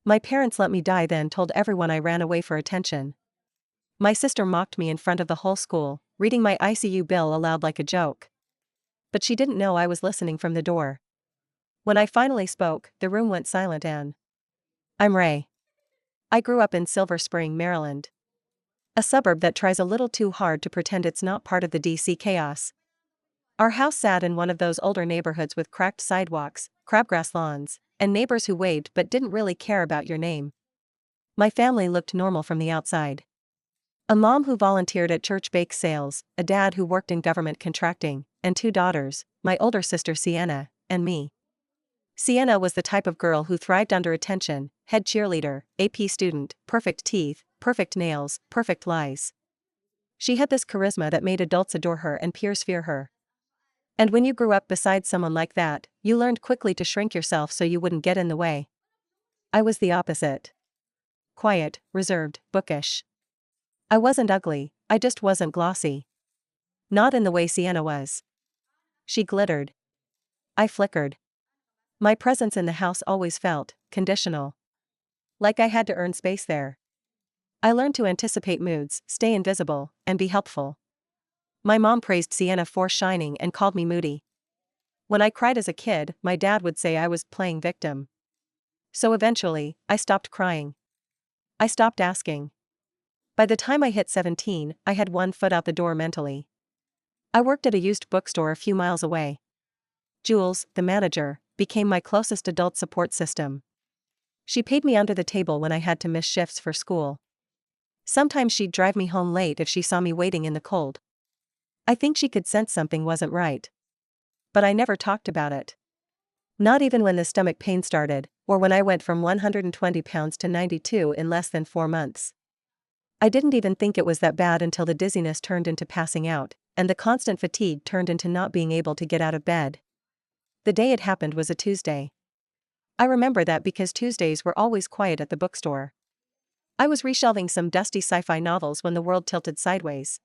My parents let me die, then told everyone I ran away for attention. My sister mocked me in front of the whole school, reading my ICU bill aloud like a joke. But she didn't know I was listening from the door. When I finally spoke, the room went silent and I'm Ray. I grew up in Silver Spring, Maryland. A suburb that tries a little too hard to pretend it's not part of the DC chaos. Our house sat in one of those older neighborhoods with cracked sidewalks, crabgrass lawns, and neighbors who waved but didn't really care about your name. My family looked normal from the outside. A mom who volunteered at church bake sales, a dad who worked in government contracting, and 2 daughters, my older sister Sienna, and me. Sienna was the type of girl who thrived under attention, head cheerleader, AP student, perfect teeth, perfect nails, perfect lies. She had this charisma that made adults adore her and peers fear her. And when you grew up beside someone like that, you learned quickly to shrink yourself so you wouldn't get in the way. I was the opposite. Quiet, reserved, bookish. I wasn't ugly, I just wasn't glossy. Not in the way Sienna was. She glittered. I flickered. My presence in the house always felt conditional. Like I had to earn space there. I learned to anticipate moods, stay invisible, and be helpful. My mom praised Sienna for shining and called me moody. When I cried as a kid, my dad would say I was playing victim. So eventually, I stopped crying. I stopped asking. By the time I hit 17, I had one foot out the door mentally. I worked at a used bookstore a few miles away. Jules, the manager, became my closest adult support system. She paid me under the table when I had to miss shifts for school. Sometimes she'd drive me home late if she saw me waiting in the cold. I think she could sense something wasn't right. But I never talked about it. Not even when the stomach pain started, or when I went from 120 pounds to 92 in less than 4 months. I didn't even think it was that bad until the dizziness turned into passing out, and the constant fatigue turned into not being able to get out of bed. The day it happened was a Tuesday. I remember that because Tuesdays were always quiet at the bookstore. I was reshelving some dusty sci-fi novels when the world tilted sideways.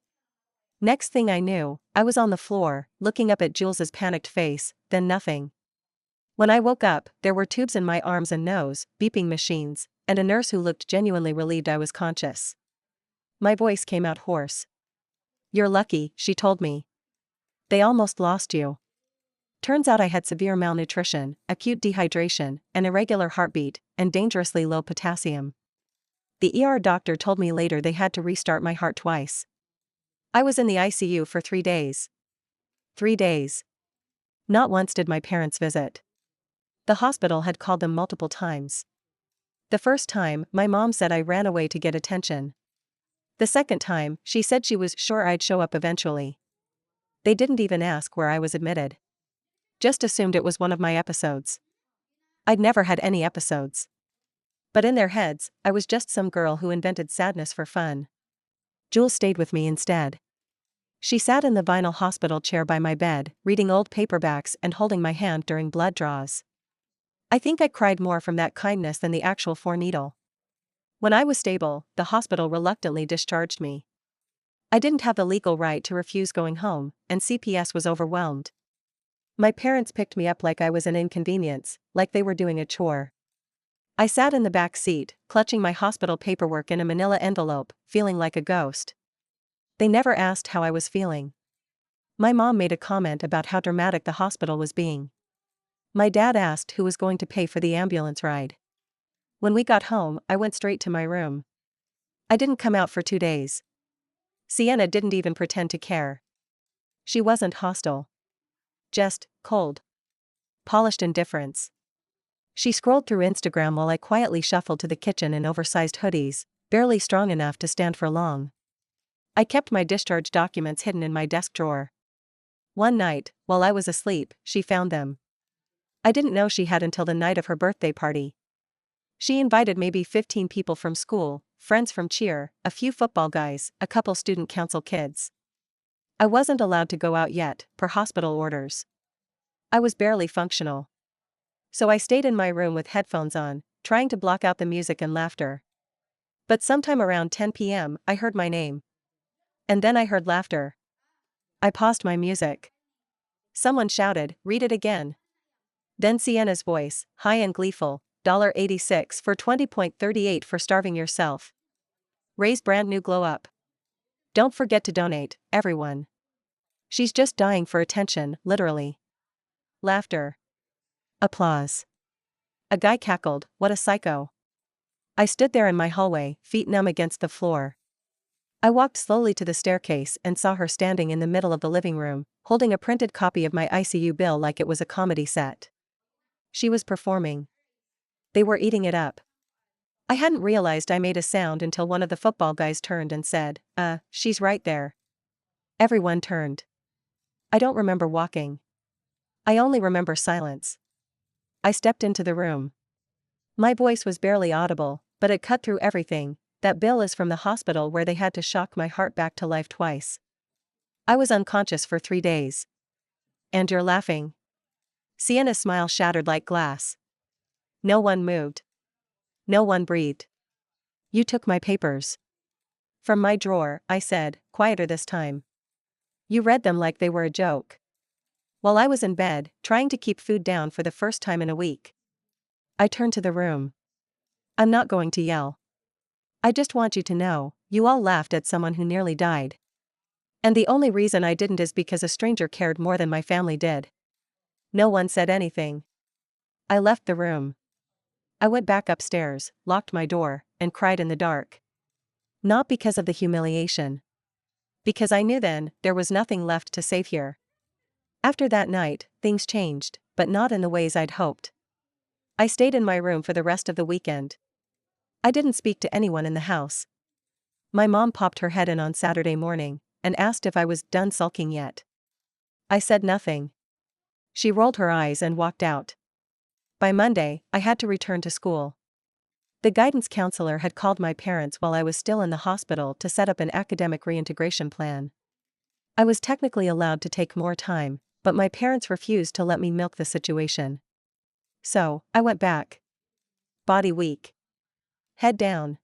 Next thing I knew, I was on the floor, looking up at Jules's panicked face, then nothing. When I woke up, there were tubes in my arms and nose, beeping machines, and a nurse who looked genuinely relieved I was conscious. My voice came out hoarse. "You're lucky," she told me. "They almost lost you." Turns out I had severe malnutrition, acute dehydration, an irregular heartbeat, and dangerously low potassium. The ER doctor told me later they had to restart my heart twice. I was in the ICU for 3 days. 3 days. Not once did my parents visit. The hospital had called them multiple times. The first time, my mom said I ran away to get attention. The second time, she said she was sure I'd show up eventually. They didn't even ask where I was admitted. Just assumed it was one of my episodes. I'd never had any episodes. But in their heads, I was just some girl who invented sadness for fun. Jules stayed with me instead. She sat in the vinyl hospital chair by my bed, reading old paperbacks and holding my hand during blood draws. I think I cried more from that kindness than the actual foreneedle. When I was stable, the hospital reluctantly discharged me. I didn't have the legal right to refuse going home, and CPS was overwhelmed. My parents picked me up like I was an inconvenience, like they were doing a chore. I sat in the back seat, clutching my hospital paperwork in a manila envelope, feeling like a ghost. They never asked how I was feeling. My mom made a comment about how dramatic the hospital was being. My dad asked who was going to pay for the ambulance ride. When we got home, I went straight to my room. I didn't come out for 2 days. Sienna didn't even pretend to care. She wasn't hostile. Just cold. Polished indifference. She scrolled through Instagram while I quietly shuffled to the kitchen in oversized hoodies, barely strong enough to stand for long. I kept my discharge documents hidden in my desk drawer. One night, while I was asleep, she found them. I didn't know she had until the night of her birthday party. She invited maybe 15 people from school, friends from cheer, a few football guys, a couple student council kids. I wasn't allowed to go out yet, per hospital orders. I was barely functional. So I stayed in my room with headphones on, trying to block out the music and laughter. But sometime around 10 p.m., I heard my name. And then I heard laughter. I paused my music. Someone shouted, "Read it again." Then Sienna's voice, high and gleeful, $86 for 20.38 for starving yourself. Ray's brand new glow up. Don't forget to donate, everyone. She's just dying for attention, literally. Laughter. Applause. A guy cackled, what a psycho. I stood there in my hallway, feet numb against the floor. I walked slowly to the staircase and saw her standing in the middle of the living room, holding a printed copy of my ICU bill like it was a comedy set. She was performing. They were eating it up. I hadn't realized I made a sound until one of the football guys turned and said, she's right there. Everyone turned. I don't remember walking. I only remember silence. I stepped into the room. My voice was barely audible, but it cut through everything. That bill is from the hospital where they had to shock my heart back to life twice. I was unconscious for 3 days. And you're laughing? Sienna's smile shattered like glass. No one moved. No one breathed. You took my papers. From my drawer, I said, quieter this time. You read them like they were a joke. While I was in bed, trying to keep food down for the first time in a week. I turned to the room. I'm not going to yell. I just want you to know, you all laughed at someone who nearly died. And the only reason I didn't is because a stranger cared more than my family did. No one said anything. I left the room. I went back upstairs, locked my door, and cried in the dark. Not because of the humiliation. Because I knew then, there was nothing left to save here. After that night, things changed, but not in the ways I'd hoped. I stayed in my room for the rest of the weekend. I didn't speak to anyone in the house. My mom popped her head in on Saturday morning and asked if I was done sulking yet. I said nothing. She rolled her eyes and walked out. By Monday, I had to return to school. The guidance counselor had called my parents while I was still in the hospital to set up an academic reintegration plan. I was technically allowed to take more time, but my parents refused to let me milk the situation. So, I went back. Body weak. Head down.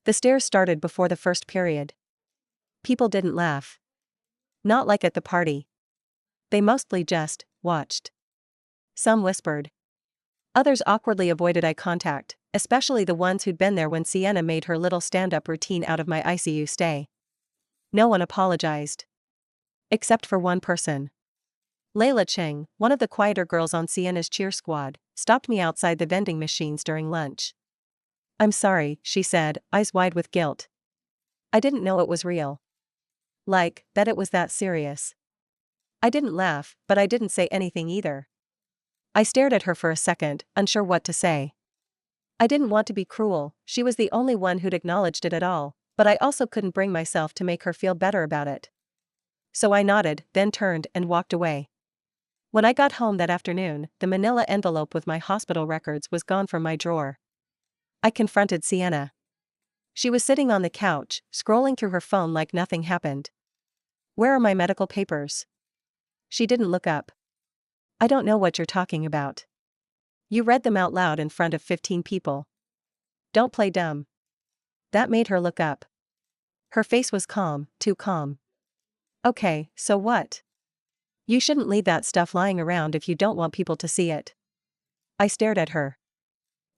The stares started before the first period. People didn't laugh. Not like at the party. They mostly just watched. Some whispered. Others awkwardly avoided eye contact, especially the ones who'd been there when Sienna made her little stand-up routine out of my ICU stay. No one apologized. Except for one person. Layla Cheng, one of the quieter girls on Sienna's cheer squad, stopped me outside the vending machines during lunch. I'm sorry, she said, eyes wide with guilt. I didn't know it was real. Like, that it was that serious. I didn't laugh, but I didn't say anything either. I stared at her for a second, unsure what to say. I didn't want to be cruel, she was the only one who'd acknowledged it at all, but I also couldn't bring myself to make her feel better about it. So I nodded, then turned and walked away. When I got home that afternoon, the manila envelope with my hospital records was gone from my drawer. I confronted Sienna. She was sitting on the couch, scrolling through her phone like nothing happened. Where are my medical papers? She didn't look up. I don't know what you're talking about. You read them out loud in front of 15 people. Don't play dumb. That made her look up. Her face was calm, too calm. Okay, so what? You shouldn't leave that stuff lying around if you don't want people to see it. I stared at her.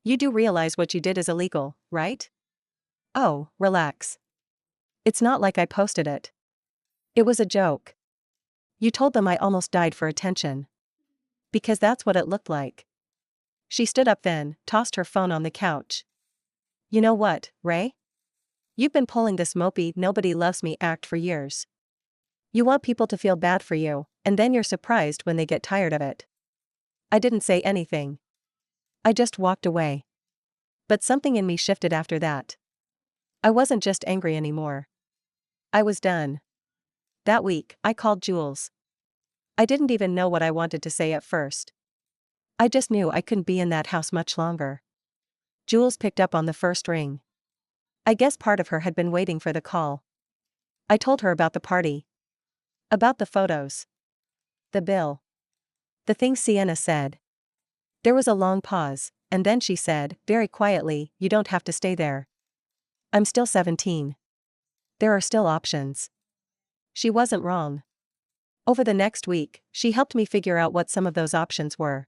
You do realize what you did is illegal, right? Oh, relax. It's not like I posted it. It was a joke. You told them I almost died for attention. Because that's what it looked like. She stood up then, tossed her phone on the couch. You know what, Ray? You've been pulling this mopey nobody loves me act for years. You want people to feel bad for you, and then you're surprised when they get tired of it. I didn't say anything. I just walked away. But something in me shifted after that. I wasn't just angry anymore. I was done. That week, I called Jules. I didn't even know what I wanted to say at first. I just knew I couldn't be in that house much longer. Jules picked up on the first ring. I guess part of her had been waiting for the call. I told her about the party. About the photos. The bill. The things Sienna said. There was a long pause, and then she said, very quietly, you don't have to stay there. I'm still 17. There are still options. She wasn't wrong. Over the next week, she helped me figure out what some of those options were.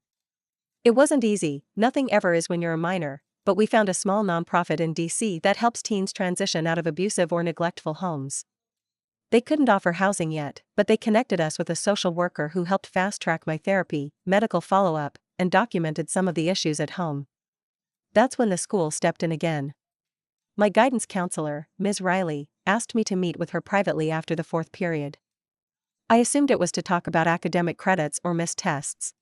It wasn't easy, nothing ever is when you're a minor, but we found a small nonprofit in DC that helps teens transition out of abusive or neglectful homes. They couldn't offer housing yet, but they connected us with a social worker who helped fast-track my therapy, medical follow-up, and documented some of the issues at home. That's when the school stepped in again. My guidance counselor, Ms. Riley, asked me to meet with her privately after the fourth period. I assumed it was to talk about academic credits or missed tests.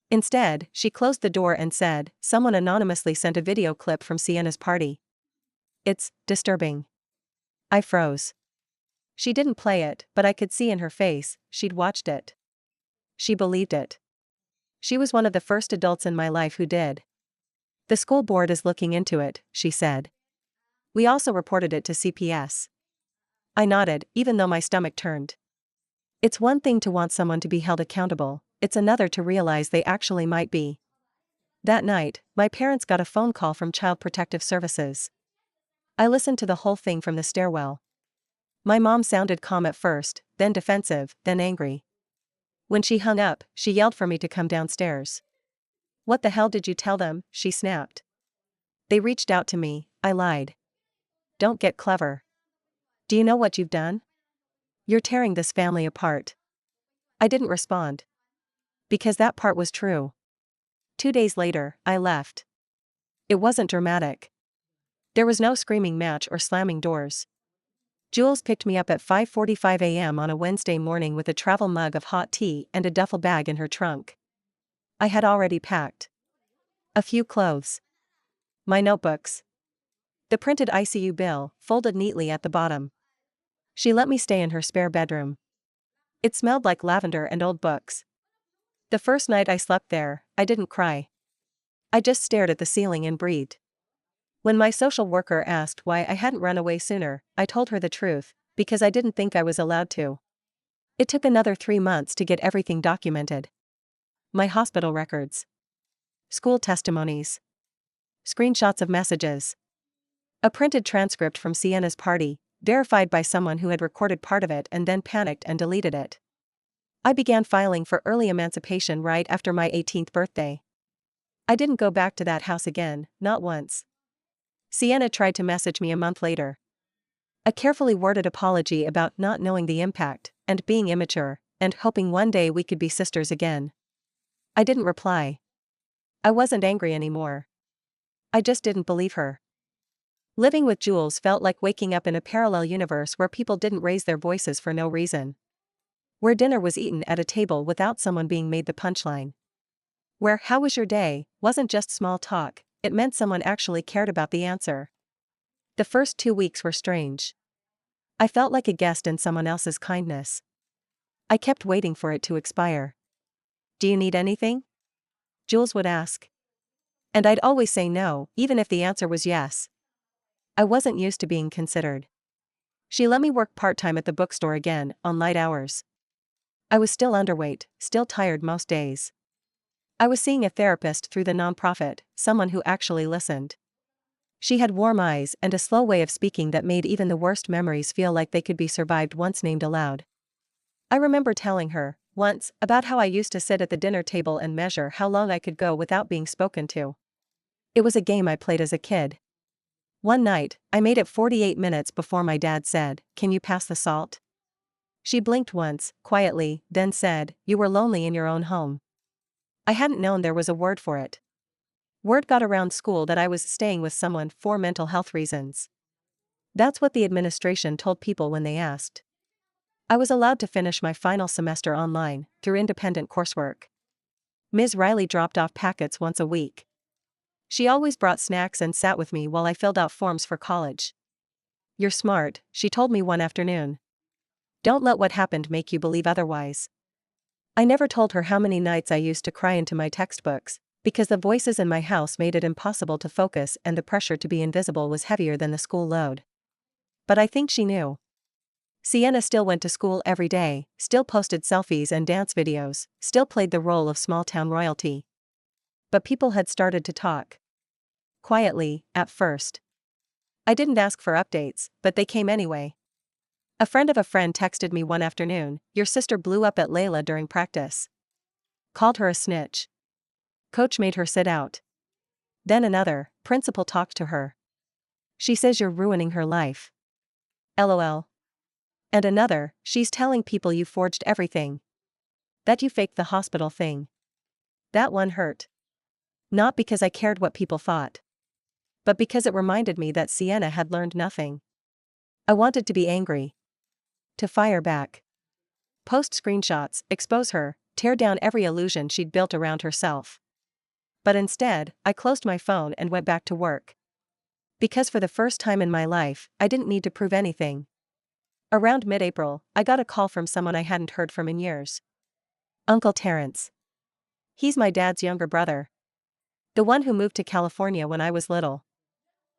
Instead, she closed the door and said, "Someone anonymously sent a video clip from Sienna's party. It's disturbing." I froze. She didn't play it, but I could see in her face, she'd watched it. She believed it. She was one of the first adults in my life who did. "The school board is looking into it," she said. "We also reported it to CPS." I nodded, even though my stomach turned. It's one thing to want someone to be held accountable, it's another to realize they actually might be. That night, my parents got a phone call from Child Protective Services. I listened to the whole thing from the stairwell. My mom sounded calm at first, then defensive, then angry. When she hung up, she yelled for me to come downstairs. "What the hell did you tell them?" she snapped. "They reached out to me," I lied. "Don't get clever. Do you know what you've done? You're tearing this family apart." I didn't respond. Because that part was true. 2 days later, I left. It wasn't dramatic. There was no screaming match or slamming doors. Jules picked me up at 5:45 a.m. on a Wednesday morning with a travel mug of hot tea and a duffel bag in her trunk. I had already packed a few clothes, my notebooks, the printed ICU bill, folded neatly at the bottom. She let me stay in her spare bedroom. It smelled like lavender and old books. The first night I slept there, I didn't cry. I just stared at the ceiling and breathed. When my social worker asked why I hadn't run away sooner, I told her the truth, because I didn't think I was allowed to. It took another 3 months to get everything documented. My hospital records, school testimonies, screenshots of messages, a printed transcript from Sienna's party, verified by someone who had recorded part of it and then panicked and deleted it. I began filing for early emancipation right after my 18th birthday. I didn't go back to that house again, not once. Sienna tried to message me a month later. A carefully worded apology about not knowing the impact, and being immature, and hoping one day we could be sisters again. I didn't reply. I wasn't angry anymore. I just didn't believe her. Living with Jules felt like waking up in a parallel universe where people didn't raise their voices for no reason. Where dinner was eaten at a table without someone being made the punchline. Where "how was your day" wasn't just small talk, it meant someone actually cared about the answer. The first 2 weeks were strange. I felt like a guest in someone else's kindness. I kept waiting for it to expire. "Do you need anything?" Jules would ask. And I'd always say no, even if the answer was yes. I wasn't used to being considered. She let me work part-time at the bookstore again, on light hours. I was still underweight, still tired most days. I was seeing a therapist through the nonprofit, someone who actually listened. She had warm eyes and a slow way of speaking that made even the worst memories feel like they could be survived once named aloud. I remember telling her, once, about how I used to sit at the dinner table and measure how long I could go without being spoken to. It was a game I played as a kid. One night, I made it 48 minutes before my dad said, "Can you pass the salt?" She blinked once, quietly, then said, "You were lonely in your own home." I hadn't known there was a word for it. Word got around school that I was staying with someone for mental health reasons. That's what the administration told people when they asked. I was allowed to finish my final semester online, through independent coursework. Ms. Riley dropped off packets once a week. She always brought snacks and sat with me while I filled out forms for college. "You're smart," she told me one afternoon. "Don't let what happened make you believe otherwise." I never told her how many nights I used to cry into my textbooks, because the voices in my house made it impossible to focus and the pressure to be invisible was heavier than the school load. But I think she knew. Sienna still went to school every day, still posted selfies and dance videos, still played the role of small-town royalty. But people had started to talk. Quietly, at first. I didn't ask for updates, but they came anyway. A friend of a friend texted me one afternoon, "Your sister blew up at Layla during practice. Called her a snitch." Coach made her sit out. Then another, principal talked to her. She says you're ruining her life. LOL. And another, she's telling people you forged everything. That you faked the hospital thing. That one hurt. Not because I cared what people thought. But because it reminded me that Sienna had learned nothing. I wanted to be angry. To fire back. Post screenshots, expose her, tear down every illusion she'd built around herself. But instead, I closed my phone and went back to work. Because for the first time in my life, I didn't need to prove anything. Around mid-April, I got a call from someone I hadn't heard from in years. Uncle Terrence. He's my dad's younger brother. The one who moved to California when I was little.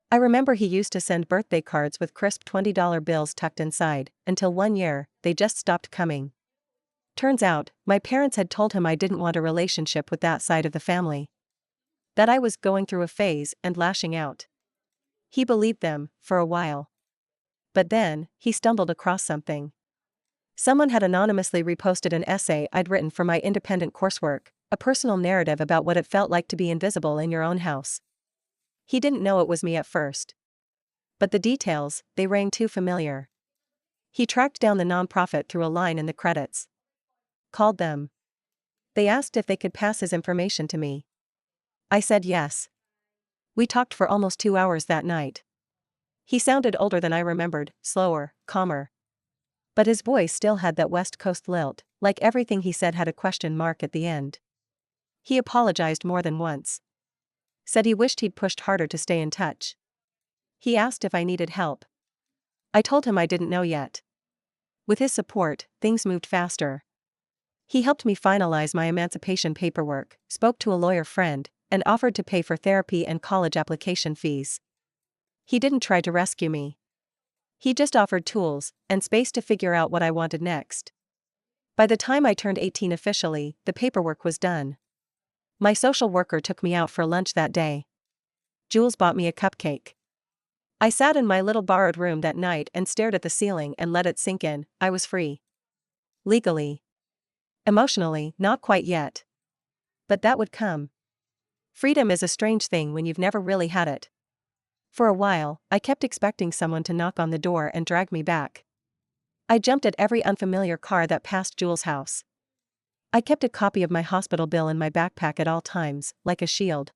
I remember he used to send birthday cards with crisp $20 bills tucked inside, until one year, they just stopped coming. Turns out, my parents had told him I didn't want a relationship with that side of the family. That I was going through a phase and lashing out. He believed them, for a while. But then, he stumbled across something. Someone had anonymously reposted an essay I'd written for my independent coursework, a personal narrative about what it felt like to be invisible in your own house. He didn't know it was me at first. But the details, they rang too familiar. He tracked down the nonprofit through a line in the credits. Called them. They asked if they could pass his information to me. I said yes. We talked for almost 2 hours that night. He sounded older than I remembered, slower, calmer. But his voice still had that West Coast lilt, like everything he said had a question mark at the end. He apologized more than once. Said he wished he'd pushed harder to stay in touch. He asked if I needed help. I told him I didn't know yet. With his support, things moved faster. He helped me finalize my emancipation paperwork, spoke to a lawyer friend, and offered to pay for therapy and college application fees. He didn't try to rescue me. He just offered tools and space to figure out what I wanted next. By the time I turned 18 officially, the paperwork was done. My social worker took me out for lunch that day. Jules bought me a cupcake. I sat in my little borrowed room that night and stared at the ceiling and let it sink in. I was free. Legally. Emotionally, not quite yet. But that would come. Freedom is a strange thing when you've never really had it. For a while, I kept expecting someone to knock on the door and drag me back. I jumped at every unfamiliar car that passed Jules' house. I kept a copy of my hospital bill in my backpack at all times, like a shield.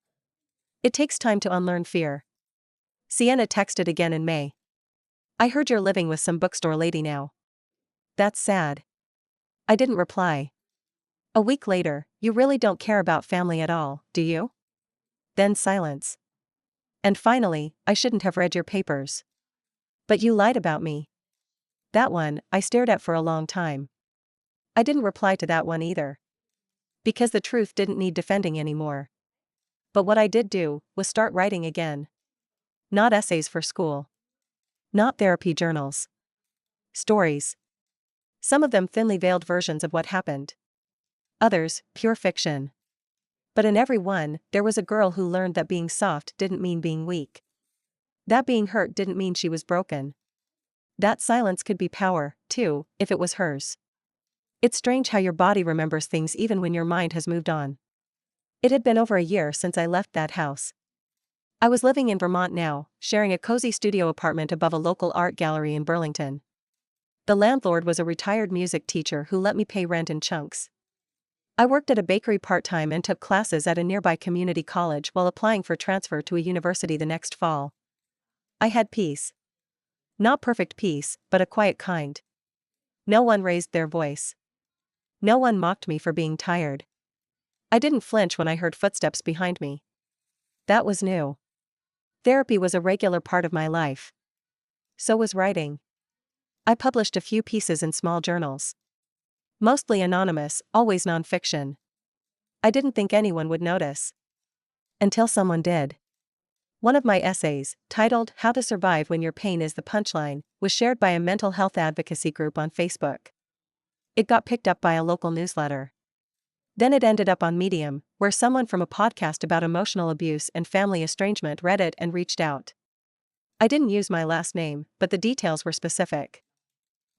It takes time to unlearn fear. Sienna texted again in May. I heard you're living with some bookstore lady now. That's sad. I didn't reply. A week later, you really don't care about family at all, do you? Then silence. And finally, I shouldn't have read your papers. But you lied about me. That one, I stared at for a long time. I didn't reply to that one either. Because the truth didn't need defending anymore. But what I did do was start writing again. Not essays for school. Not therapy journals. Stories. Some of them thinly veiled versions of what happened. Others, pure fiction. But in every one, there was a girl who learned that being soft didn't mean being weak. That being hurt didn't mean she was broken. That silence could be power, too, if it was hers. It's strange how your body remembers things even when your mind has moved on. It had been over a year since I left that house. I was living in Vermont now, sharing a cozy studio apartment above a local art gallery in Burlington. The landlord was a retired music teacher who let me pay rent in chunks. I worked at a bakery part-time and took classes at a nearby community college while applying for transfer to a university the next fall. I had peace. Not perfect peace, but a quiet kind. No one raised their voice. No one mocked me for being tired. I didn't flinch when I heard footsteps behind me. That was new. Therapy was a regular part of my life. So was writing. I published a few pieces in small journals. Mostly anonymous, always nonfiction. I didn't think anyone would notice. Until someone did. One of my essays, titled How to Survive When Your Pain is the Punchline, was shared by a mental health advocacy group on Facebook. It got picked up by a local newsletter. Then it ended up on Medium, where someone from a podcast about emotional abuse and family estrangement read it and reached out. I didn't use my last name, but the details were specific.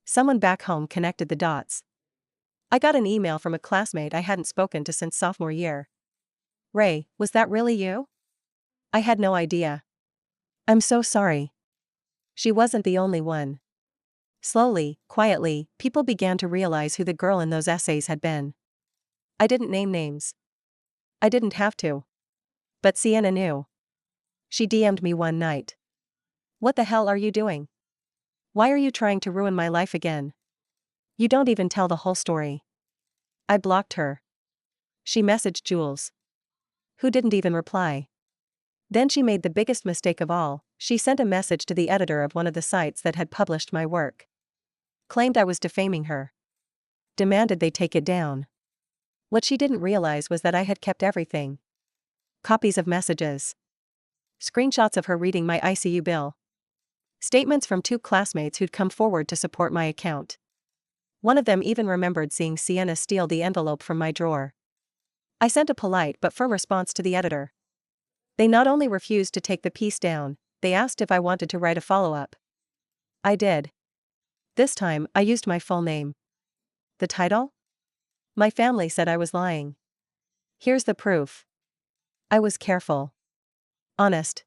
Someone back home connected the dots. I got an email from a classmate I hadn't spoken to since sophomore year. Ray, was that really you? I had no idea. I'm so sorry. She wasn't the only one. Slowly, quietly, people began to realize who the girl in those essays had been. I didn't name names. I didn't have to. But Sienna knew. She DM'd me one night. What the hell are you doing? Why are you trying to ruin my life again? You don't even tell the whole story. I blocked her. She messaged Jules, who didn't even reply. Then she made the biggest mistake of all. She sent a message to the editor of one of the sites that had published my work. Claimed I was defaming her. Demanded they take it down. What she didn't realize was that I had kept everything. Copies of messages. Screenshots of her reading my ICU bill. Statements from 2 classmates who'd come forward to support my account. One of them even remembered seeing Sienna steal the envelope from my drawer. I sent a polite but firm response to the editor. They not only refused to take the piece down, they asked if I wanted to write a follow-up. I did. This time, I used my full name. The title? My family said I was lying. Here's the proof. I was careful. Honest.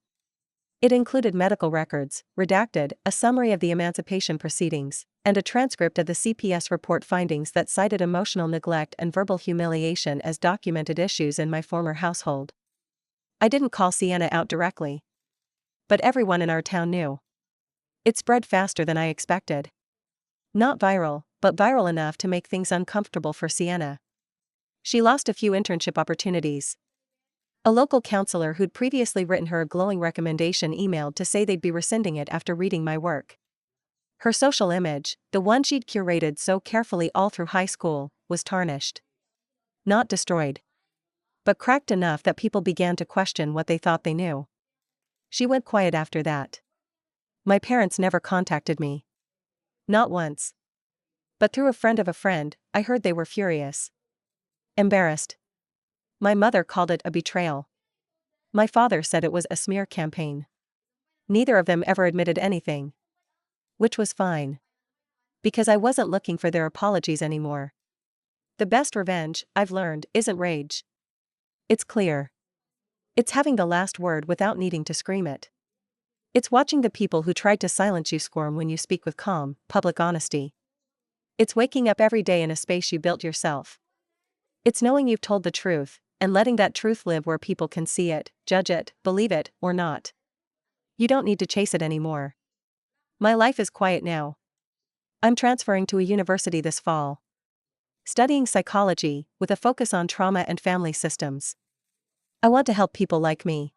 It included medical records, redacted, a summary of the emancipation proceedings, and a transcript of the CPS report findings that cited emotional neglect and verbal humiliation as documented issues in my former household. I didn't call Sienna out directly. But everyone in our town knew. It spread faster than I expected. Not viral, but viral enough to make things uncomfortable for Sienna. She lost a few internship opportunities. A local counselor who'd previously written her a glowing recommendation emailed to say they'd be rescinding it after reading my work. Her social image, the one she'd curated so carefully all through high school, was tarnished. Not destroyed. But cracked enough that people began to question what they thought they knew. She went quiet after that. My parents never contacted me. Not once. But through a friend of a friend, I heard they were furious. Embarrassed. My mother called it a betrayal. My father said it was a smear campaign. Neither of them ever admitted anything. Which was fine. Because I wasn't looking for their apologies anymore. The best revenge, I've learned, isn't rage. It's clear. It's having the last word without needing to scream it. It's watching the people who tried to silence you squirm when you speak with calm, public honesty. It's waking up every day in a space you built yourself. It's knowing you've told the truth, and letting that truth live where people can see it, judge it, believe it, or not. You don't need to chase it anymore. My life is quiet now. I'm transferring to a university this fall. Studying psychology, with a focus on trauma and family systems. I want to help people like me.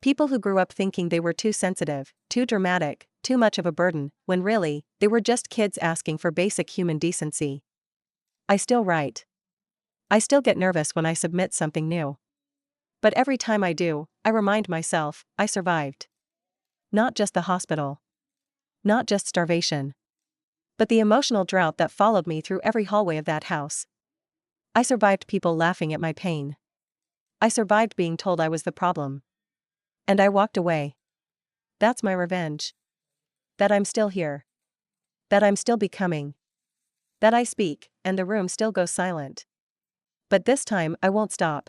People who grew up thinking they were too sensitive, too dramatic, too much of a burden, when really, they were just kids asking for basic human decency. I still write. I still get nervous when I submit something new. But every time I do, I remind myself, I survived. Not just the hospital. Not just starvation. But the emotional drought that followed me through every hallway of that house. I survived people laughing at my pain. I survived being told I was the problem. And I walked away. That's my revenge. That I'm still here. That I'm still becoming. That I speak, and the room still goes silent. But this time I won't stop.